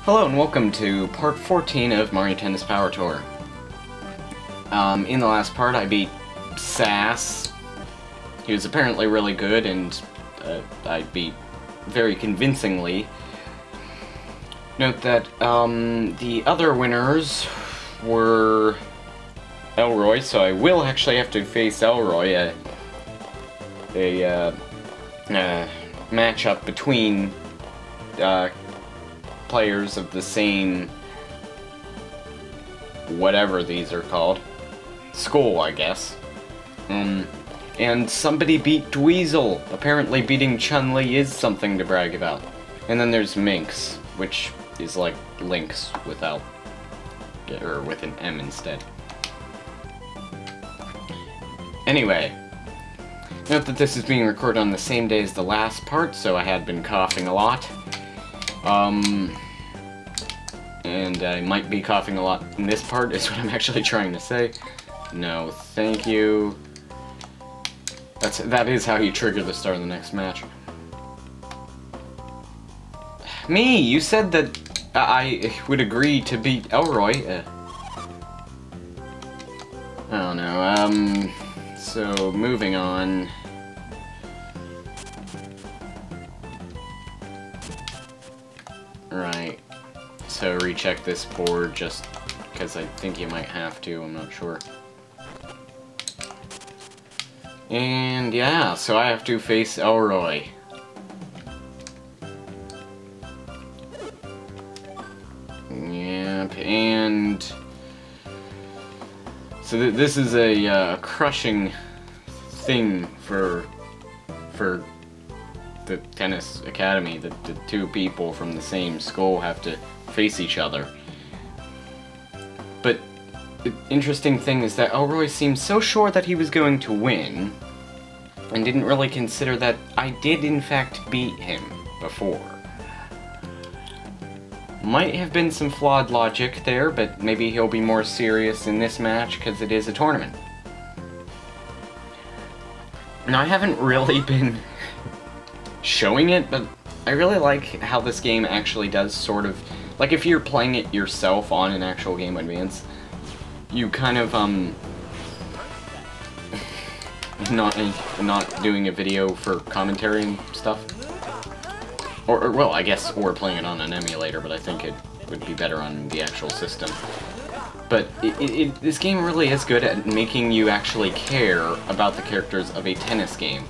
Hello and welcome to part 14 of Mario Tennis Power Tour. In the last part I beat Sass. He was apparently really good and I beat very convincingly. Note that the other winners were Elroy, so I will actually have to face Elroy, a matchup between players of the same whatever these are called. School, I guess. And somebody beat Dweezil. Apparently beating Chun-Li is something to brag about. And then there's Minx, which is like Lynx without, or with an M instead. Anyway, note that this is being recorded on the same day as the last part, so I had been coughing a lot. And I might be coughing a lot in this part, is what I'm actually trying to say. No, thank you. That is how you trigger the start of the next match. Me! You said that I would agree to beat Elroy. I don't know, so moving on. Right. So recheck this board just because I think you might have to, I'm not sure. And yeah, so I have to face Elroy. Yep, and so this is a crushing thing for the tennis academy. The two people from the same school have to face each other. But the interesting thing is that Elroy seemed so sure that he was going to win, and didn't really consider that I did in fact beat him before. Might have been some flawed logic there, but maybe he'll be more serious in this match because it is a tournament. Now, I haven't really been showing it, but I really like how this game actually does sort of, like if you're playing it yourself on an actual Game Boy Advance, you kind of not doing a video for commentary and stuff, or well, I guess, or playing it on an emulator, but I think it would be better on the actual system. But this game really is good at making you actually care about the characters of a tennis game.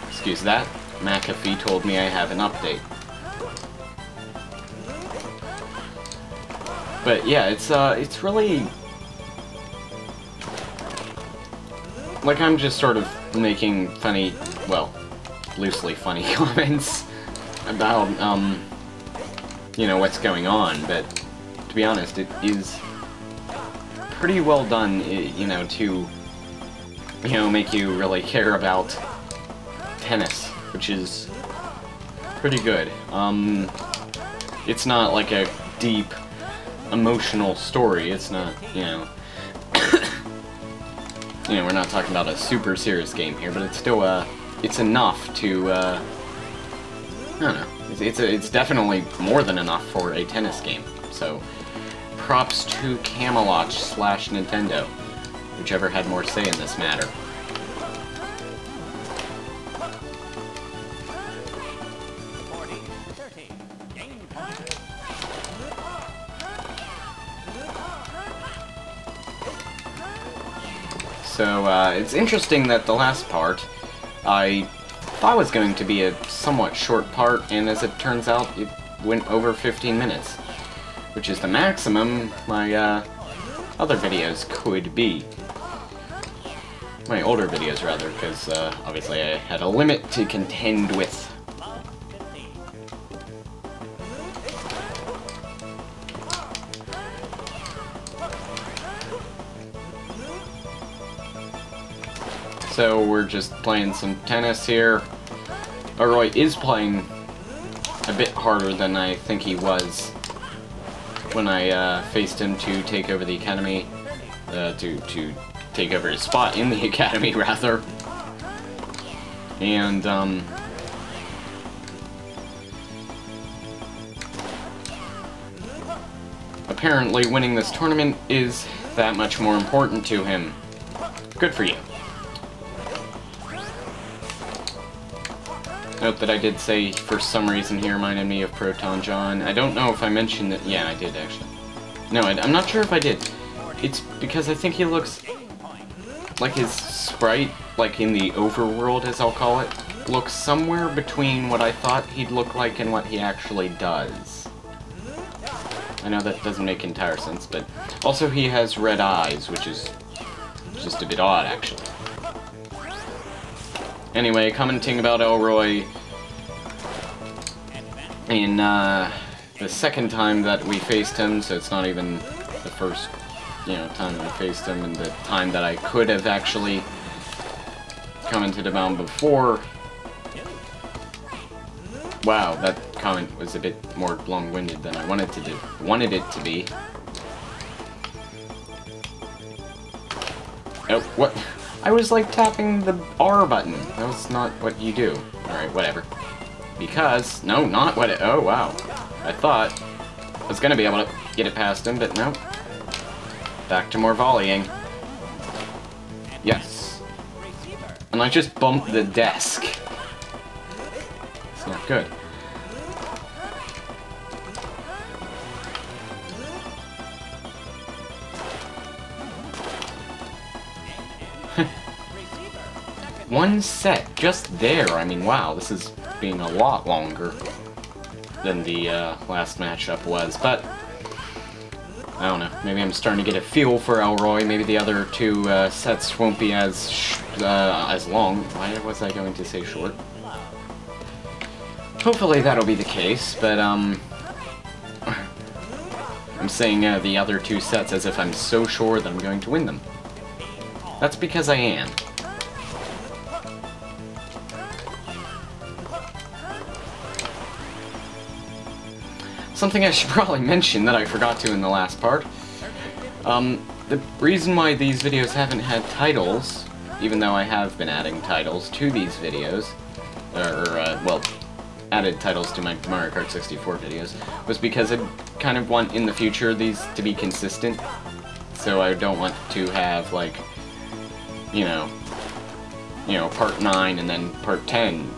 Excuse that. McAfee told me I have an update. But yeah, it's really like I'm just sort of making funny, well, loosely funny comments about you know, what's going on, but to be honest, it is pretty well done, you know, to, you know, make you really care about tennis, which is pretty good. It's not like a deep emotional story. It's not, you know, you know, we're not talking about a super serious game here, but it's still it's enough to I don't know. It's definitely more than enough for a tennis game. So props to Camelot / Nintendo, whichever had more say in this matter. So, it's interesting that the last part, I thought was going to be a somewhat short part, and as it turns out, it went over 15 minutes, which is the maximum my, other videos could be. My older videos, rather, because, obviously I had a limit to contend with. So we're just playing some tennis here. Elroy is playing a bit harder than I think he was when I faced him to take over the academy, to take over his spot in the academy, rather. And apparently winning this tournament is that much more important to him. Good for you. Note that I did say, for some reason, he reminded me of Proton John. I don't know if I mentioned that. Yeah, I did, actually. No, I'm not sure if I did. It's because I think he looks like his sprite, like in the overworld, as I'll call it, looks somewhere between what I thought he'd look like and what he actually does. I know that doesn't make entire sense, but also he has red eyes, which is just a bit odd, actually. Anyway, commenting about Elroy in the second time that we faced him, so it's not even the first, time we faced him, and the time that I could have actually commented about him before. Wow, that comment was a bit more long-winded than I wanted it to be. Oh, what? I was like tapping the R button. That was not what you do. Alright, whatever. Because, no, not what it, oh wow. I thought I was gonna be able to get it past him, but no. Back to more volleying. Yes. And I just bumped the desk. It's not good. One set, just there. I mean, wow, this is being a lot longer than the last matchup was, but I don't know. Maybe I'm starting to get a feel for Elroy. Maybe the other two sets won't be as long. Why was I going to say short? Hopefully that'll be the case, but I'm saying the other two sets as if I'm so sure that I'm going to win them. That's because I am. Something I should probably mention that I forgot to in the last part. The reason why these videos haven't had titles, even though I have been adding titles to these videos, well, added titles to my Mario Kart 64 videos, was because I kind of want in the future these to be consistent. So I don't want to have, like, part 9 and then part 10.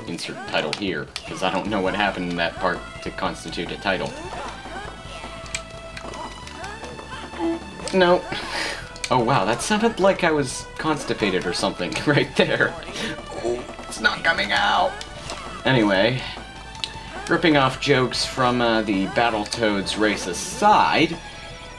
Insert title here, because I don't know what happened in that part to constitute a title. No. Oh wow, that sounded like I was constipated or something right there. Oh, it's not coming out. Anyway, ripping off jokes from the Battletoads race aside,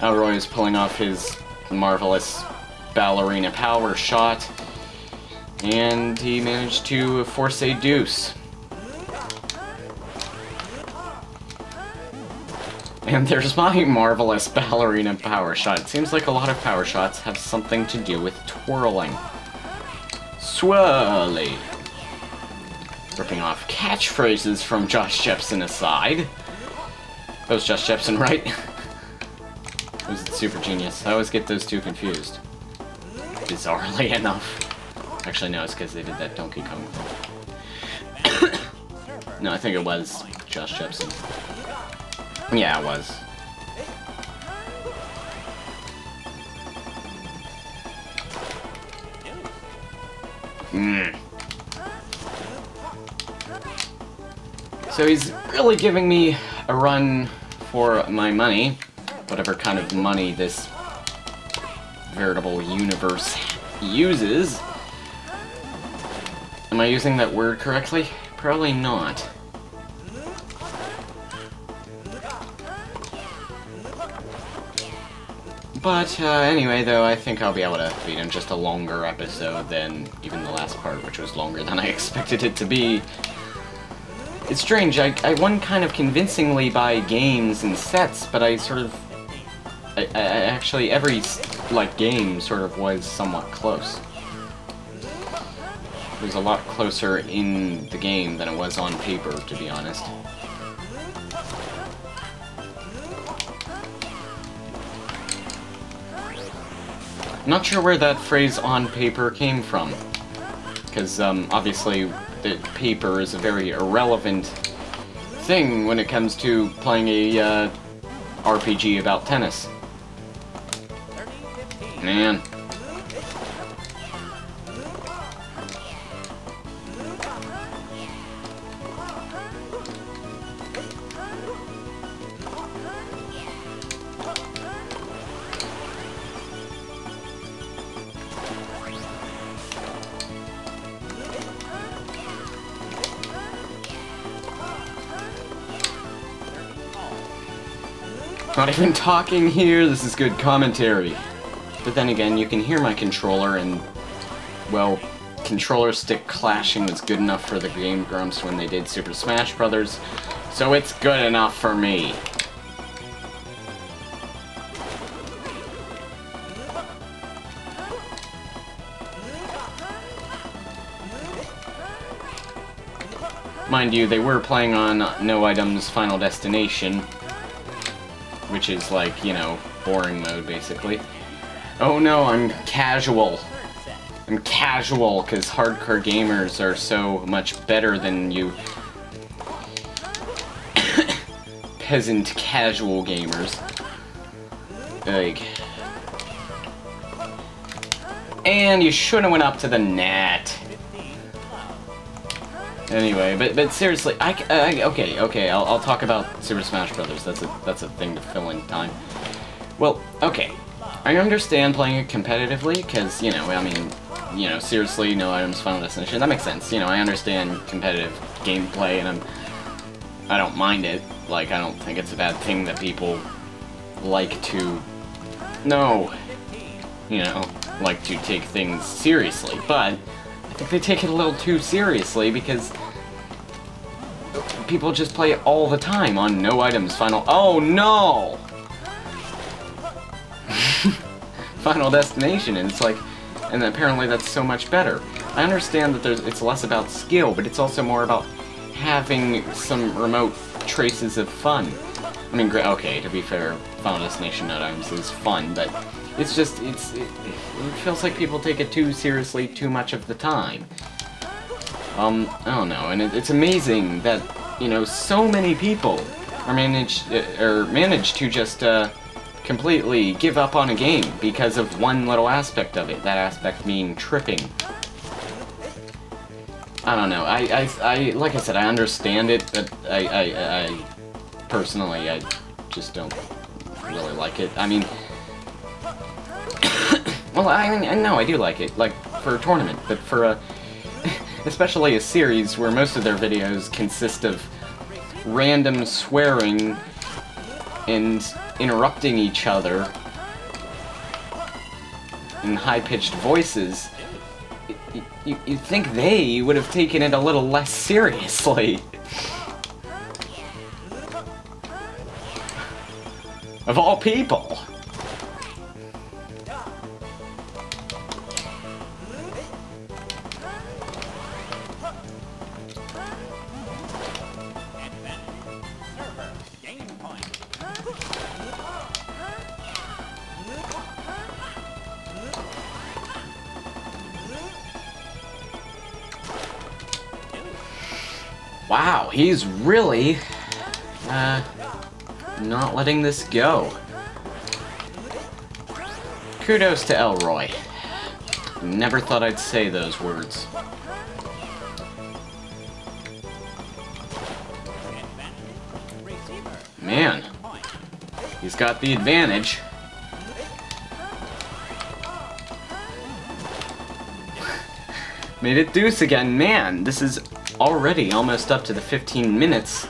Elroy is pulling off his marvelous ballerina power shot. And he managed to force a deuce. And there's my marvelous ballerina power shot. It seems like a lot of power shots have something to do with twirling. Swirly. Ripping off catchphrases from Josh Jepson aside. That was Josh Jepson, right? It was Super Genius. I always get those two confused. Bizarrely enough. Actually, no, it's because they did that Donkey Kong thing. No, I think it was Josh Jepson. Yeah, it was. So he's really giving me a run for my money. Whatever kind of money this veritable universe uses. Am I using that word correctly? Probably not. But anyway, though, I think I'll be able to beat him. Just a longer episode than even the last part, which was longer than I expected it to be. It's strange, I won kind of convincingly by games and sets, but I sort of... I actually, every, game sort of was somewhat close. It was a lot closer in the game than it was on paper, to be honest. I'm not sure where that phrase "on paper" came from, because obviously the paper is a very irrelevant thing when it comes to playing a RPG about tennis. Man. Not even talking here, this is good commentary. But then again, you can hear my controller and, well, controller stick clashing was good enough for the Game Grumps when they did Super Smash Bros., so it's good enough for me. Mind you, they were playing on No Items Final Destination, which is like, you know, boring mode, basically. Oh no, I'm casual. I'm casual, because hardcore gamers are so much better than you peasant casual gamers. Like... And you should've went up to the net. Anyway, but seriously, okay, I'll talk about Super Smash Bros. That's a thing to fill in time. Well, okay, I understand playing it competitively, because, you know, I mean, you know, seriously, No Items Final Destination, that makes sense. You know, I understand competitive gameplay, and I don't mind it. Like, I don't think it's a bad thing that people like to, you know, like to take things seriously, but I think they take it a little too seriously, because people just play it all the time on No Items Final... Oh, no! Final Destination, and it's like... And apparently that's so much better. I understand that it's less about skill, but it's also more about having some remote traces of fun. I mean, okay, to be fair, Final Destination No Items is fun, but it's just, it feels like people take it too seriously too much of the time. I don't know, and it's amazing that, you know, so many people are manage to just, completely give up on a game because of one little aspect of it, that aspect being tripping. I don't know, like I said, I understand it, but I personally, I just don't really like it. I mean, well, I know I do like it, like, for a tournament, but for a, especially a series where most of their videos consist of random swearing and interrupting each other in high-pitched voices, you'd think they would have taken it a little less seriously. Of all people. Wow, he's really, not letting this go. Kudos to Elroy. Never thought I'd say those words. Man, he's got the advantage. Made it deuce again. Man, this is already almost up to the 15 minutes.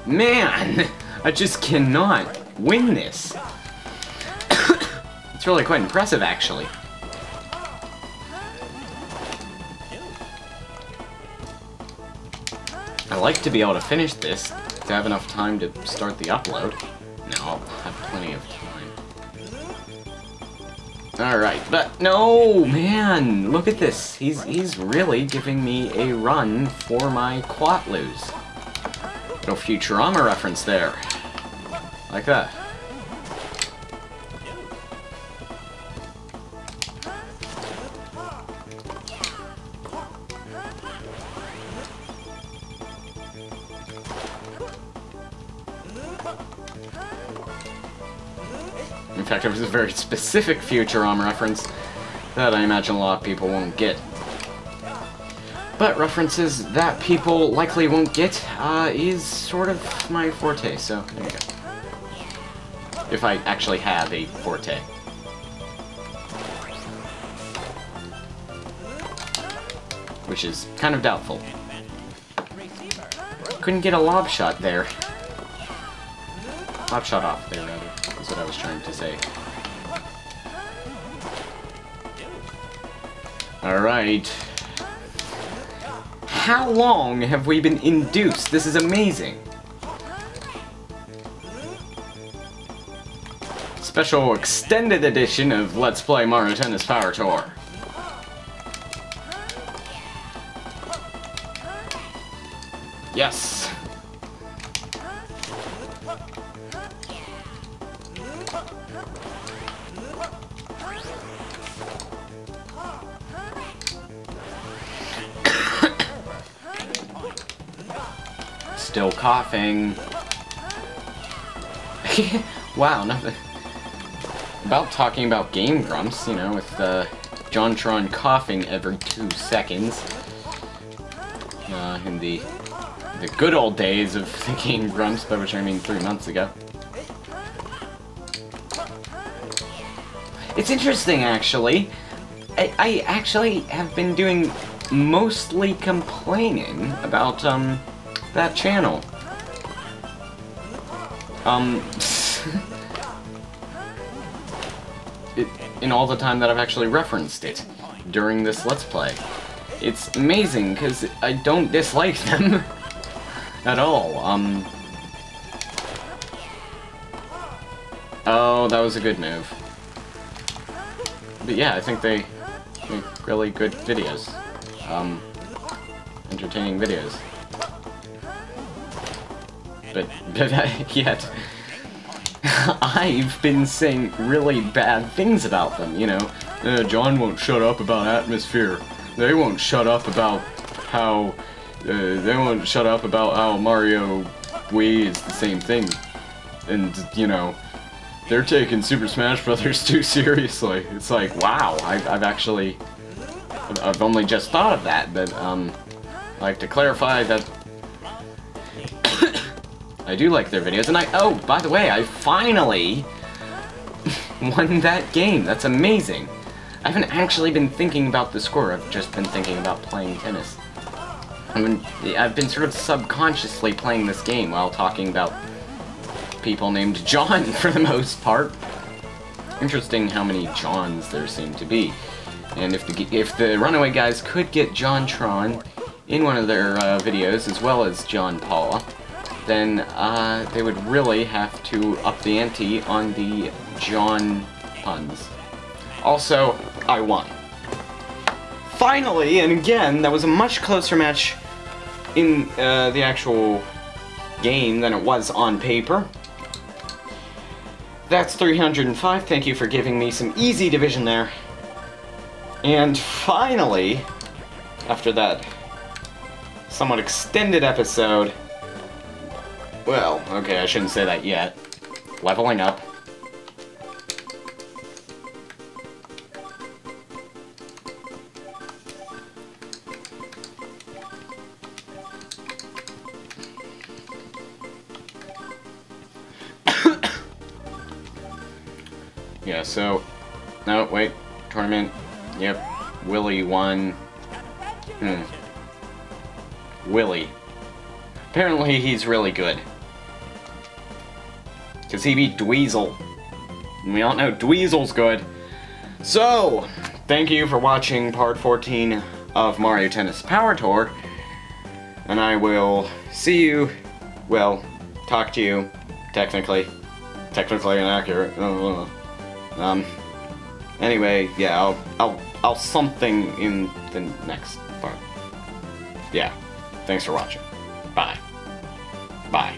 Man, I just cannot win this. It's really quite impressive, actually. I like to be able to finish this, to have enough time to start the upload. No, I'll have plenty of time. Alright, but no, man, look at this. He's really giving me a run for my Quatloos. Little Futurama reference there. Like that. fact, it was a very specific Futurama reference that I imagine a lot of people won't get. But references that people likely won't get is sort of my forte, so there you go. If I actually have a forte. Which is kind of doubtful. Couldn't get a lob shot there. Lob shot off there, rather, is what I was trying to say. Alright. How long have we been induced? This is amazing. Special extended edition of Let's Play Mario Tennis Power Tour. Yes! Still coughing. Wow, nothing. About talking about Game Grumps, you know, with JonTron coughing every 2 seconds. In the good old days of the Game Grumps, by which I mean 3 months ago. It's interesting, actually. I actually have been doing mostly complaining about, that channel. In all the time that I've actually referenced it during this Let's Play. It's amazing, because I don't dislike them at all. Oh, that was a good move. But yeah, I think they make really good videos. Entertaining videos. But yet, I've been saying really bad things about them, you know. John won't shut up about atmosphere. They won't shut up about how... they won't shut up about how Mario Wii is the same thing. And, you know, they're taking Super Smash Brothers too seriously. It's like, wow, I've actually... I've only just thought of that, but, I'd like to clarify that I do like their videos, and oh, by the way, I finally won that game. That's amazing. I haven't actually been thinking about the score, I've just been thinking about playing tennis. I've been sort of subconsciously playing this game while talking about people named John for the most part. Interesting how many Johns there seem to be. And if the Runaway guys could get JonTron in one of their videos, as well as John Paul, then they would really have to up the ante on the John puns. Also, I won. Finally, and again, that was a much closer match in the actual game than it was on paper. That's 305. Thank you for giving me some easy division there. And finally, after that somewhat extended episode, well, okay, I shouldn't say that yet. Leveling up. Yeah, so... No, wait. Tournament. Yep. Willie won. Willie. Apparently he's really good. Because he beat Dweezil. And we all know Dweezil's good. So, thank you for watching part 14 of Mario Tennis Power Tour. And I will see you, well, talk to you, technically inaccurate. Anyway, yeah, I'll something in the next part. Yeah, thanks for watching. Bye. Bye.